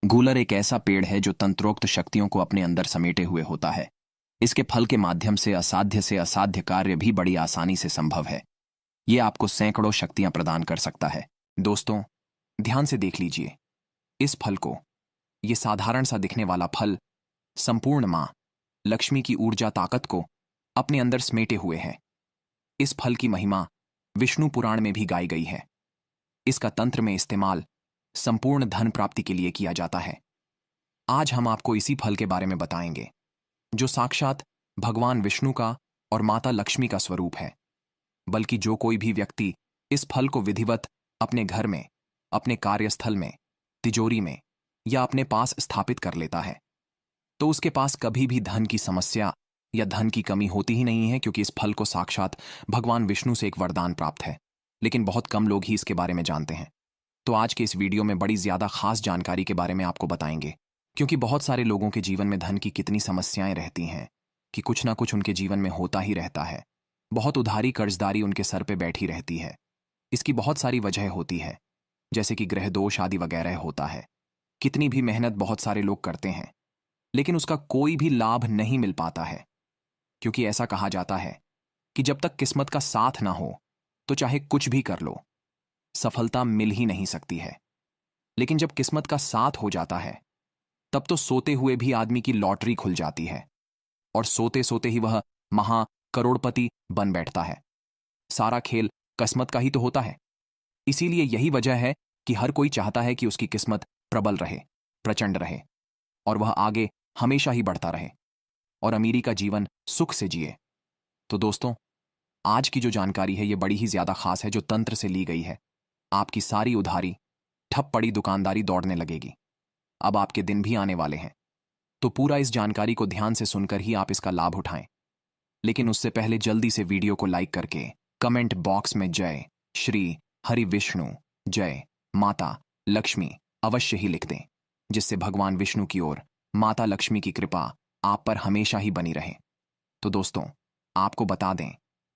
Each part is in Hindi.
गूलर एक ऐसा पेड़ है जो तंत्रोक्त शक्तियों को अपने अंदर समेटे हुए होता है। इसके फल के माध्यम से असाध्य कार्य भी बड़ी आसानी से संभव है। ये आपको सैकड़ों शक्तियां प्रदान कर सकता है। दोस्तों, ध्यान से देख लीजिए इस फल को। ये साधारण सा दिखने वाला फल संपूर्ण मां लक्ष्मी की ऊर्जा ताकत को अपने अंदर समेटे हुए है। इस फल की महिमा विष्णु पुराण में भी गाई गई है। इसका तंत्र में इस्तेमाल संपूर्ण धन प्राप्ति के लिए किया जाता है। आज हम आपको इसी फल के बारे में बताएंगे जो साक्षात भगवान विष्णु का और माता लक्ष्मी का स्वरूप है। बल्कि जो कोई भी व्यक्ति इस फल को विधिवत अपने घर में, अपने कार्यस्थल में, तिजोरी में या अपने पास स्थापित कर लेता है तो उसके पास कभी भी धन की समस्या या धन की कमी होती ही नहीं है, क्योंकि इस फल को साक्षात भगवान विष्णु से एक वरदान प्राप्त है। लेकिन बहुत कम लोग ही इसके बारे में जानते हैं। तो आज के इस वीडियो में बड़ी ज्यादा खास जानकारी के बारे में आपको बताएंगे, क्योंकि बहुत सारे लोगों के जीवन में धन की कितनी समस्याएं रहती हैं कि कुछ ना कुछ उनके जीवन में होता ही रहता है। बहुत उधारी कर्जदारी उनके सर पे बैठी रहती है। इसकी बहुत सारी वजह होती है, जैसे कि ग्रह दोष आदि वगैरह होता है। कितनी भी मेहनत बहुत सारे लोग करते हैं लेकिन उसका कोई भी लाभ नहीं मिल पाता है, क्योंकि ऐसा कहा जाता है कि जब तक किस्मत का साथ ना हो तो चाहे कुछ भी कर लो, सफलता मिल ही नहीं सकती है। लेकिन जब किस्मत का साथ हो जाता है तब तो सोते हुए भी आदमी की लॉटरी खुल जाती है और सोते सोते ही वह महा करोड़पति बन बैठता है। सारा खेल किस्मत का ही तो होता है। इसीलिए यही वजह है कि हर कोई चाहता है कि उसकी किस्मत प्रबल रहे, प्रचंड रहे और वह आगे हमेशा ही बढ़ता रहे और अमीरी का जीवन सुख से जिए। तो दोस्तों, आज की जो जानकारी है ये बड़ी ही ज्यादा खास है, जो तंत्र से ली गई है। आपकी सारी उधारी, ठप पड़ी दुकानदारी दौड़ने लगेगी। अब आपके दिन भी आने वाले हैं, तो पूरा इस जानकारी को ध्यान से सुनकर ही आप इसका लाभ उठाएं। लेकिन उससे पहले जल्दी से वीडियो को लाइक करके कमेंट बॉक्स में जय श्री हरि विष्णु, जय माता लक्ष्मी अवश्य ही लिख दें, जिससे भगवान विष्णु की ओर माता लक्ष्मी की कृपा आप पर हमेशा ही बनी रहे। तो दोस्तों, आपको बता दें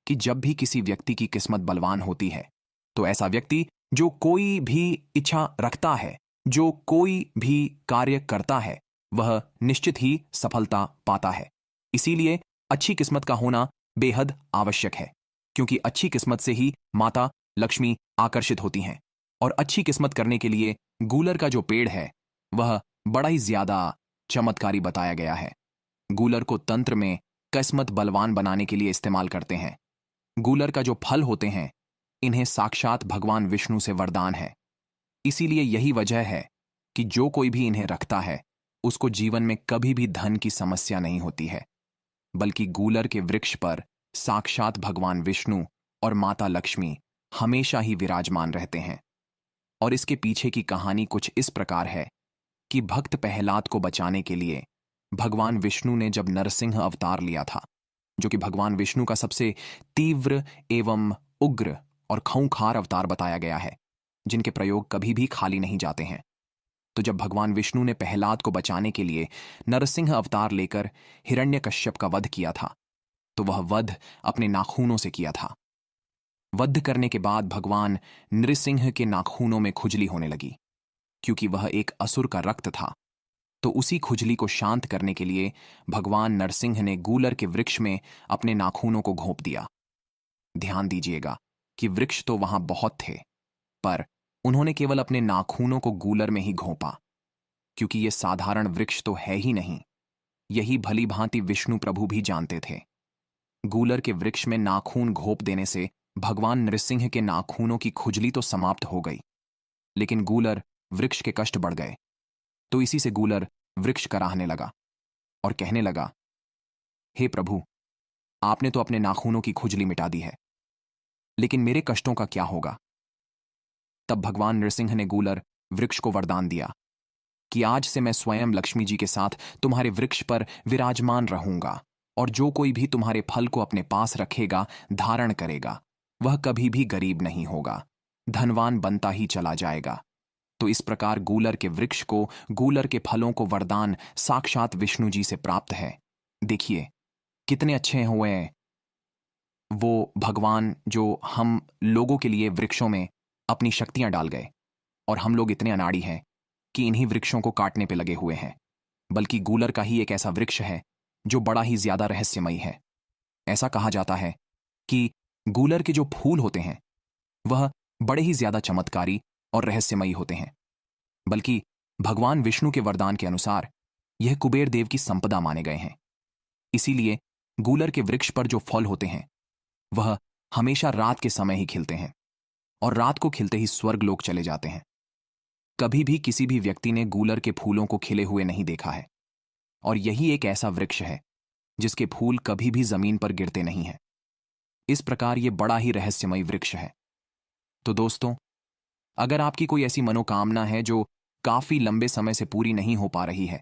कि जब भी किसी व्यक्ति की किस्मत बलवान होती है तो ऐसा व्यक्ति जो कोई भी इच्छा रखता है, जो कोई भी कार्य करता है, वह निश्चित ही सफलता पाता है। इसीलिए अच्छी किस्मत का होना बेहद आवश्यक है, क्योंकि अच्छी किस्मत से ही माता लक्ष्मी आकर्षित होती हैं। और अच्छी किस्मत करने के लिए गूलर का जो पेड़ है वह बड़ा ही ज्यादा चमत्कारी बताया गया है। गूलर को तंत्र में किस्मत बलवान बनाने के लिए इस्तेमाल करते हैं। गूलर का जो फल होते हैं इन्हें साक्षात भगवान विष्णु से वरदान है। इसीलिए यही वजह है कि जो कोई भी इन्हें रखता है उसको जीवन में कभी भी धन की समस्या नहीं होती है, बल्कि गूलर के वृक्ष पर साक्षात भगवान विष्णु और माता लक्ष्मी हमेशा ही विराजमान रहते हैं। और इसके पीछे की कहानी कुछ इस प्रकार है कि भक्त प्रहलाद को बचाने के लिए भगवान विष्णु ने जब नरसिंह अवतार लिया था, जो कि भगवान विष्णु का सबसे तीव्र एवं उग्र और खूंखार अवतार बताया गया है, जिनके प्रयोग कभी भी खाली नहीं जाते हैं। तो जब भगवान विष्णु ने प्रहलाद को बचाने के लिए नरसिंह अवतार लेकर हिरण्यकश्यप का वध किया था, तो वह वध अपने नाखूनों से किया था। वध करने के बाद भगवान नृसिंह के नाखूनों में खुजली होने लगी, क्योंकि वह एक असुर का रक्त था। तो उसी खुजली को शांत करने के लिए भगवान नरसिंह ने गूलर के वृक्ष में अपने नाखूनों को घोंप दिया। ध्यान दीजिएगा कि वृक्ष तो वहां बहुत थे, पर उन्होंने केवल अपने नाखूनों को गूलर में ही घोंपा, क्योंकि यह साधारण वृक्ष तो है ही नहीं। यही भली भांति विष्णु प्रभु भी जानते थे। गूलर के वृक्ष में नाखून घोंप देने से भगवान नृसिंह के नाखूनों की खुजली तो समाप्त हो गई, लेकिन गूलर वृक्ष के कष्ट बढ़ गए। तो इसी से गूलर वृक्ष कराहने लगा और कहने लगा, हे प्रभु, आपने तो अपने नाखूनों की खुजली मिटा दी है, लेकिन मेरे कष्टों का क्या होगा? तब भगवान नृसिंह ने गूलर वृक्ष को वरदान दिया कि आज से मैं स्वयं लक्ष्मी जी के साथ तुम्हारे वृक्ष पर विराजमान रहूंगा, और जो कोई भी तुम्हारे फल को अपने पास रखेगा, धारण करेगा, वह कभी भी गरीब नहीं होगा, धनवान बनता ही चला जाएगा। तो इस प्रकार गूलर के वृक्ष को, गूलर के फलों को वरदान साक्षात विष्णु जी से प्राप्त है। देखिए कितने अच्छे हुए वो भगवान जो हम लोगों के लिए वृक्षों में अपनी शक्तियां डाल गए। और हम लोग इतने अनाड़ी हैं कि इन्हीं वृक्षों को काटने पे लगे हुए हैं, बल्कि गूलर का ही एक ऐसा वृक्ष है जो बड़ा ही ज्यादा रहस्यमयी है। ऐसा कहा जाता है कि गूलर के जो फूल होते हैं वह बड़े ही ज्यादा चमत्कारी और रहस्यमयी होते हैं, बल्कि भगवान विष्णु के वरदान के अनुसार यह कुबेर देव की संपदा माने गए हैं। इसीलिए गूलर के वृक्ष पर जो फल होते हैं वह हमेशा रात के समय ही खिलते हैं और रात को खिलते ही स्वर्ग लोक चले जाते हैं। कभी भी किसी भी व्यक्ति ने गूलर के फूलों को खिले हुए नहीं देखा है, और यही एक ऐसा वृक्ष है जिसके फूल कभी भी जमीन पर गिरते नहीं हैं। इस प्रकार यह बड़ा ही रहस्यमयी वृक्ष है। तो दोस्तों, अगर आपकी कोई ऐसी मनोकामना है जो काफी लंबे समय से पूरी नहीं हो पा रही है,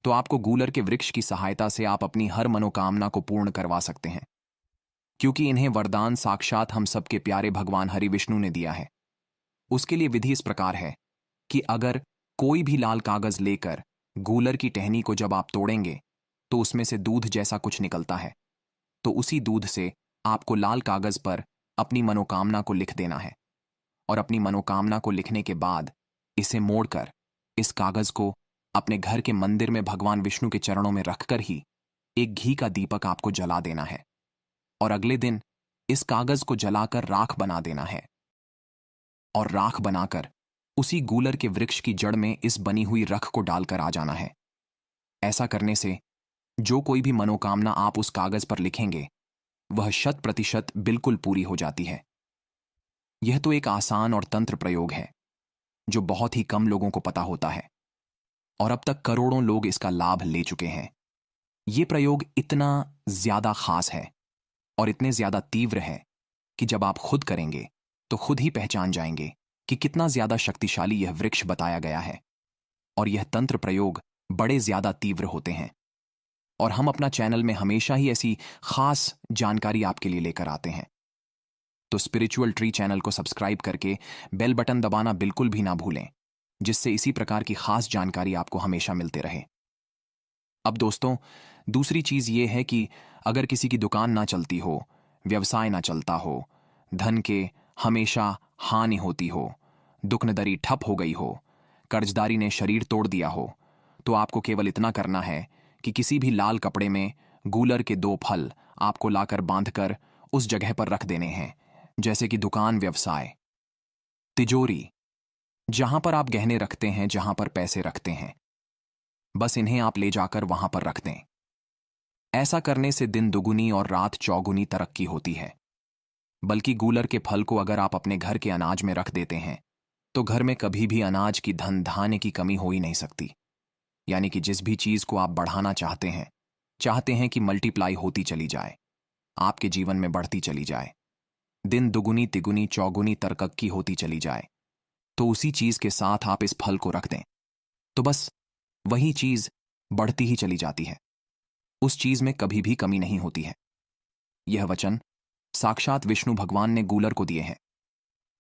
तो आपको गूलर के वृक्ष की सहायता से आप अपनी हर मनोकामना को पूर्ण करवा सकते हैं, क्योंकि इन्हें वरदान साक्षात हम सबके प्यारे भगवान हरि विष्णु ने दिया है। उसके लिए विधि इस प्रकार है कि अगर कोई भी लाल कागज लेकर गूलर की टहनी को जब आप तोड़ेंगे तो उसमें से दूध जैसा कुछ निकलता है, तो उसी दूध से आपको लाल कागज पर अपनी मनोकामना को लिख देना है, और अपनी मनोकामना को लिखने के बाद इसे मोड़कर इस कागज को अपने घर के मंदिर में भगवान विष्णु के चरणों में रखकर ही एक घी का दीपक आपको जला देना है, और अगले दिन इस कागज को जलाकर राख बना देना है, और राख बनाकर उसी गूलर के वृक्ष की जड़ में इस बनी हुई रख को डालकर आ जाना है। ऐसा करने से जो कोई भी मनोकामना आप उस कागज पर लिखेंगे वह 100% बिल्कुल पूरी हो जाती है। यह तो एक आसान और तंत्र प्रयोग है जो बहुत ही कम लोगों को पता होता है, और अब तक करोड़ों लोग इसका लाभ ले चुके हैं। यह प्रयोग इतना ज्यादा खास है और इतने ज्यादा तीव्र है कि जब आप खुद करेंगे तो खुद ही पहचान जाएंगे कि कितना ज्यादा शक्तिशाली यह वृक्ष बताया गया है। और यह तंत्र प्रयोग बड़े ज्यादा तीव्र होते हैं, और हम अपना चैनल में हमेशा ही ऐसी खास जानकारी आपके लिए लेकर आते हैं। तो स्पिरिचुअल ट्री चैनल को सब्सक्राइब करके बेल बटन दबाना बिल्कुल भी ना भूलें, जिससे इसी प्रकार की खास जानकारी आपको हमेशा मिलते रहे। अब दोस्तों, दूसरी चीज ये है कि अगर किसी की दुकान ना चलती हो, व्यवसाय ना चलता हो, धन के हमेशा हानि होती हो, दुखनदरी ठप हो गई हो, कर्जदारी ने शरीर तोड़ दिया हो, तो आपको केवल इतना करना है कि किसी भी लाल कपड़े में गूलर के 2 फल आपको लाकर बांधकर उस जगह पर रख देने हैं, जैसे कि दुकान, व्यवसाय, तिजोरी, जहां पर आप गहने रखते हैं, जहां पर पैसे रखते हैं, बस इन्हें आप ले जाकर वहां पर रख दें। ऐसा करने से दिन दुगुनी और रात चौगुनी तरक्की होती है। बल्कि गूलर के फल को अगर आप अपने घर के अनाज में रख देते हैं तो घर में कभी भी अनाज की, धन धान्य की कमी हो ही नहीं सकती। यानी कि जिस भी चीज को आप बढ़ाना चाहते हैं कि मल्टीप्लाई होती चली जाए, आपके जीवन में बढ़ती चली जाए, दिन दुगुनी तिगुनी चौगुनी तरक्की होती चली जाए, तो उसी चीज के साथ आप इस फल को रख दें तो बस वही चीज बढ़ती ही चली जाती है। उस चीज में कभी भी कमी नहीं होती है। यह वचन साक्षात विष्णु भगवान ने गूलर को दिए हैं।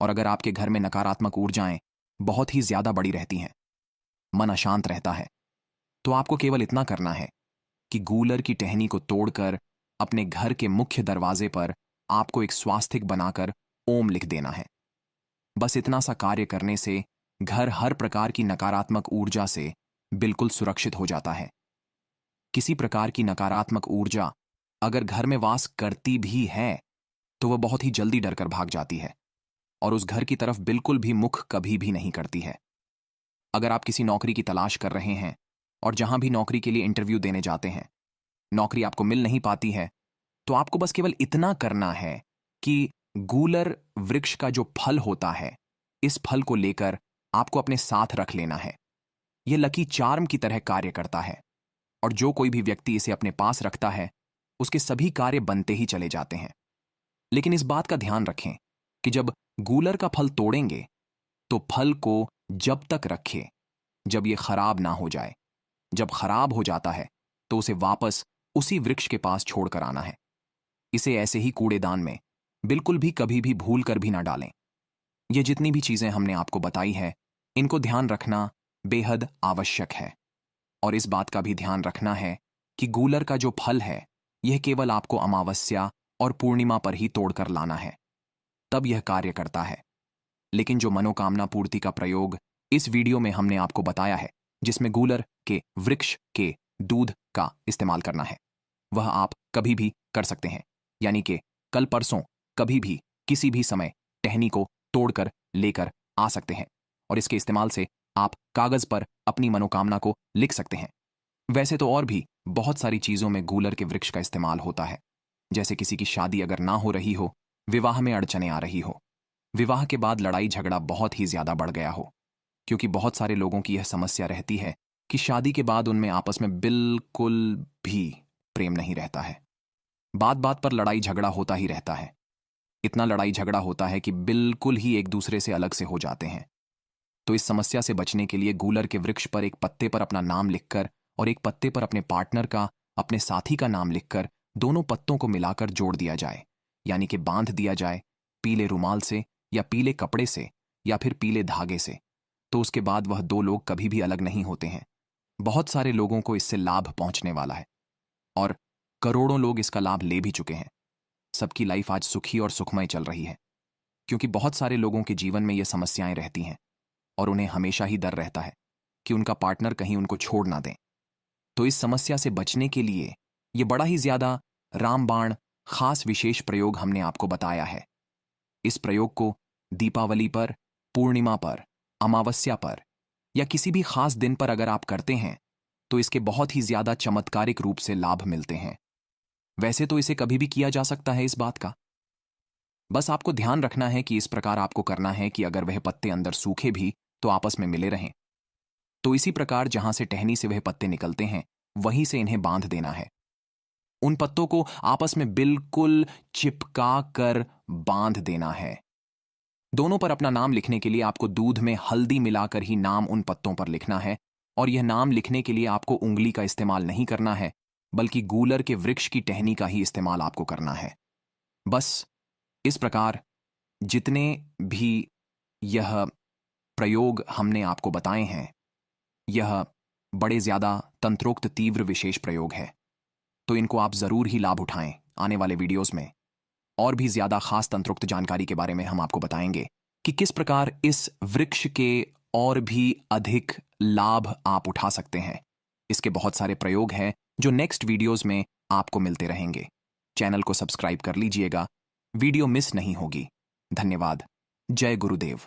और अगर आपके घर में नकारात्मक ऊर्जाएं बहुत ही ज्यादा बड़ी रहती हैं, मन अशांत रहता है, तो आपको केवल इतना करना है कि गूलर की टहनी को तोड़कर अपने घर के मुख्य दरवाजे पर आपको एक स्वास्तिक बनाकर ओम लिख देना है। बस इतना सा कार्य करने से घर हर प्रकार की नकारात्मक ऊर्जा से बिल्कुल सुरक्षित हो जाता है। किसी प्रकार की नकारात्मक ऊर्जा अगर घर में वास करती भी है तो वह बहुत ही जल्दी डरकर भाग जाती है और उस घर की तरफ बिल्कुल भी मुख कभी भी नहीं करती है। अगर आप किसी नौकरी की तलाश कर रहे हैं और जहां भी नौकरी के लिए इंटरव्यू देने जाते हैं, नौकरी आपको मिल नहीं पाती है, तो आपको बस केवल इतना करना है कि गूलर वृक्ष का जो फल होता है, इस फल को लेकर आपको अपने साथ रख लेना है। यह लकी चार्म की तरह कार्य करता है और जो कोई भी व्यक्ति इसे अपने पास रखता है उसके सभी कार्य बनते ही चले जाते हैं। लेकिन इस बात का ध्यान रखें कि जब गूलर का फल तोड़ेंगे तो फल को जब तक रखें जब यह खराब ना हो जाए। जब खराब हो जाता है तो उसे वापस उसी वृक्ष के पास छोड़कर आना है। इसे ऐसे ही कूड़ेदान में बिल्कुल भी कभी भी भूल कर भी ना डालें। ये जितनी भी चीजें हमने आपको बताई है, इनको ध्यान रखना बेहद आवश्यक है। और इस बात का भी ध्यान रखना है कि गूलर का जो फल है यह केवल आपको अमावस्या और पूर्णिमा पर ही तोड़कर लाना है, तब यह कार्य करता है। लेकिन जो मनोकामना पूर्ति का प्रयोग इस वीडियो में हमने आपको बताया है जिसमें गूलर के वृक्ष के दूध का इस्तेमाल करना है, वह आप कभी भी कर सकते हैं, यानी कि कल परसों कभी भी किसी भी समय टहनी को तोड़कर लेकर आ सकते हैं और इसके इस्तेमाल से आप कागज पर अपनी मनोकामना को लिख सकते हैं। वैसे तो और भी बहुत सारी चीजों में गूलर के वृक्ष का इस्तेमाल होता है, जैसे किसी की शादी अगर ना हो रही हो, विवाह में अड़चने आ रही हो, विवाह के बाद लड़ाई झगड़ा बहुत ही ज्यादा बढ़ गया हो, क्योंकि बहुत सारे लोगों की यह समस्या रहती है कि शादी के बाद उनमें आपस में बिल्कुल भी प्रेम नहीं रहता है, बात बात पर लड़ाई झगड़ा होता ही रहता है। इतना लड़ाई झगड़ा होता है कि बिल्कुल ही एक दूसरे से अलग से हो जाते हैं। तो इस समस्या से बचने के लिए गूलर के वृक्ष पर एक पत्ते पर अपना नाम लिखकर और एक पत्ते पर अपने पार्टनर का, अपने साथी का नाम लिखकर दोनों पत्तों को मिलाकर जोड़ दिया जाए, यानी कि बांध दिया जाए पीले रुमाल से या पीले कपड़े से या फिर पीले धागे से। तो उसके बाद वह दो लोग कभी भी अलग नहीं होते हैं। बहुत सारे लोगों को इससे लाभ पहुंचने वाला है और करोड़ों लोग इसका लाभ ले भी चुके हैं। सबकी लाइफ आज सुखी और सुखमय चल रही है, क्योंकि बहुत सारे लोगों के जीवन में ये समस्याएं रहती हैं और उन्हें हमेशा ही डर रहता है कि उनका पार्टनर कहीं उनको छोड़ ना दें। तो इस समस्या से बचने के लिए ये बड़ा ही ज्यादा रामबाण खास विशेष प्रयोग हमने आपको बताया है। इस प्रयोग को दीपावली पर, पूर्णिमा पर, अमावस्या पर या किसी भी खास दिन पर अगर आप करते हैं तो इसके बहुत ही ज्यादा चमत्कारिक रूप से लाभ मिलते हैं। वैसे तो इसे कभी भी किया जा सकता है, इस बात का बस आपको ध्यान रखना है कि इस प्रकार आपको करना है कि अगर वह पत्ते अंदर सूखे भी तो आपस में मिले रहें। तो इसी प्रकार जहां से टहनी से वह पत्ते निकलते हैं वहीं से इन्हें बांध देना है। उन पत्तों को आपस में बिल्कुल चिपका कर बांध देना है। दोनों पर अपना नाम लिखने के लिए आपको दूध में हल्दी मिलाकर ही नाम उन पत्तों पर लिखना है और यह नाम लिखने के लिए आपको उंगली का इस्तेमाल नहीं करना है, बल्कि गूलर के वृक्ष की टहनी का ही इस्तेमाल आपको करना है। बस इस प्रकार जितने भी यह प्रयोग हमने आपको बताए हैं, यह बड़े ज्यादा तंत्रोक्त तीव्र विशेष प्रयोग है, तो इनको आप जरूर ही लाभ उठाएं। आने वाले वीडियोस में और भी ज्यादा खास तंत्रोक्त जानकारी के बारे में हम आपको बताएंगे कि किस प्रकार इस वृक्ष के और भी अधिक लाभ आप उठा सकते हैं। इसके बहुत सारे प्रयोग हैं जो नेक्स्ट वीडियोस में आपको मिलते रहेंगे। चैनल को सब्सक्राइब कर लीजिएगा, वीडियो मिस नहीं होगी। धन्यवाद। जय गुरुदेव।